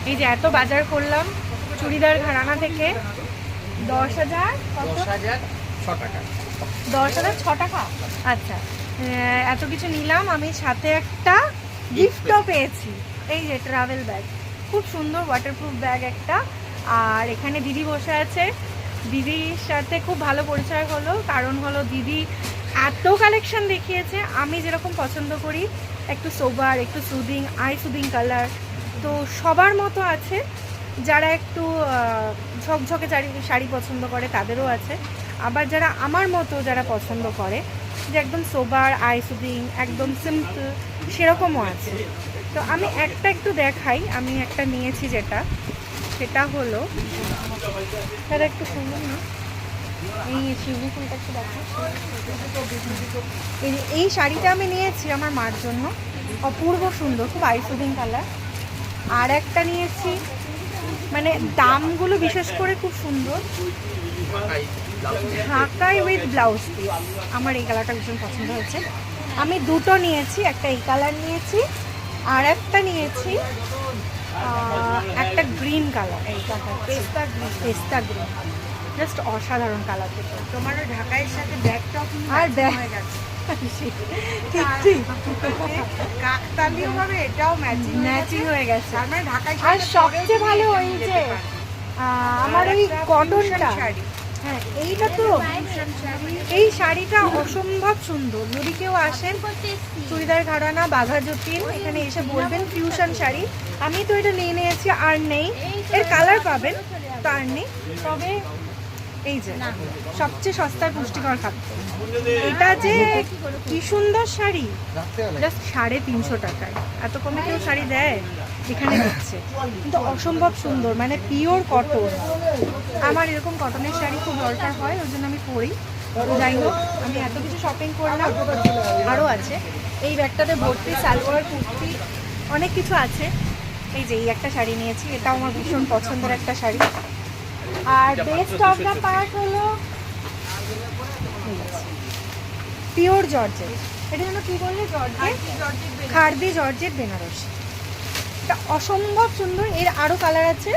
এই যে এত বাজার করলাম চুড়িদার ঘরানা থেকে 10,000 10,006 টাকা। 10,006 টাকা। আচ্ছা, এত কিছু নিলাম আমি, সাথে একটা গিফটও পেয়েছি। এই যে ট্রাভেল ব্যাগ, খুব সুন্দর ওয়াটারপ্রুফ ব্যাগ একটা। আর এখানে দিদি বসে আছে, দিদির সাথে খুব ভালো পরিচয় হলো, কারণ হলো দিদি এত কালেকশন দেখিয়েছে। আমি যেরকম পছন্দ করি, একটু সোবার, একটু সুদিং, আই সুদিং কালার, তো সবার মতো আছে। যারা একটু ঝকঝকে শাড়ি পছন্দ করে তাদেরও আছে, আবার যারা আমার মতো যারা পছন্দ করে যে একদম সোবার, আই সুদিং, একদম সিম্পল, সেরকমও আছে। তো আমি একটা একটু দেখাই, আমি একটা নিয়েছি সেটা হলো, সেটা একটু সুন্দর না, এই শিউলি ফুলটা একটু দেখো। এই শাড়িটা আমি নিয়েছি আমার মার জন্য, অপূর্ব সুন্দর, খুব আইসুদিং কালার। আর একটা নিয়েছি, মানে দামগুলো বিশেষ করে খুব সুন্দর, ঢাকাই উইথ ব্লাউজ পিস। আমার এই কালারটা ভীষণ পছন্দ হয়েছে। আমি দুটো নিয়েছি, একটা এই কালার নিয়েছি, আর একটা নিয়েছি একটা গ্রিন কালার, এই কালার পেস্তা গ্রিন, জাস্ট অসাধারণ কালার দুটো। তোমারও ঢাকাইয়ের সাথে ব্যাগটাও আর ব্যাগ হয়ে গেছে। ঠিক ঠিক কাকতালীয় ভাবে এটাও ম্যাচিং হয়ে গেছে। তার মানে ঢাকায় আর সবচেয়ে ভালো ওই যে আমার এই কটনটা, হ্যাঁ এইটা তো, এই শাড়িটা অসম্ভব সুন্দর। যদি কেউ আসেন চুড়িদার ঘরানা বাঘা যতীন, এখানে এসে বলবেন ফিউশন শাড়ি। আমি তো এটা নিয়ে নিয়েছি, আর নেই, এর কালার পাবেন তো আর নেই। তবে এই যে সবচেয়ে সস্তার পুষ্টিকর খাদ্য, এটা যে কি সুন্দর শাড়ি, জাস্ট 350 টাকায়। এত কমে কেউ শাড়ি দেয়? এখানে দিচ্ছে, কিন্তু অসম্ভব সুন্দর, মানে পিওর কটন। আমার এরকম কটনের শাড়ি খুব দরকার হয়, ওই জন্য আমি পরি। যাই হোক, আমি এত কিছু শপিং করলাম, আরও আছে এই ব্যাগটাতে ভর্তি, সালোয়ার, কুর্তি, অনেক কিছু আছে। এই যে এই একটা শাড়ি নিয়েছি, এটা আমার ভীষণ পছন্দের একটা শাড়ি। আর বেস্ট অফ দ্য পার্ট হলো পিওর জর্জেট, এটা যেন কি বললে, খারদি জর্জেট বেনারসি। এটা অসম্ভব সুন্দর, এর আরও কালার আছে,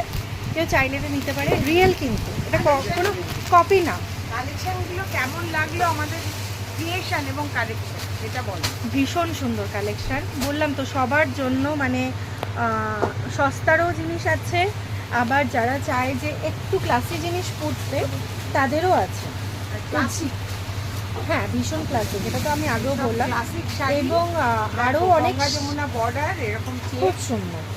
কেউ চাইলে এটা নিতে পারে। রিয়েল কিন্তু, এটা কোনো কপি না। কালেকশনগুলো কেমন লাগলো আমাদের ক্রিয়েশন এবং কালেকশন, এটা বলো। ভীষণ সুন্দর কালেকশন, বললাম তো সবার জন্য, মানে সস্তারও জিনিস আছে, আবার যারা চায় যে একটু ক্লাসি জিনিস পরতে তাদেরও আছে। ক্লাসিক, হ্যাঁ ভীষণ ক্লাসিক, এটা তো আমি আগেও বললাম। ক্লাসিক শাড়ি এবং আরও অনেক যমুনা বর্ডার এরকম খুব সুন্দর।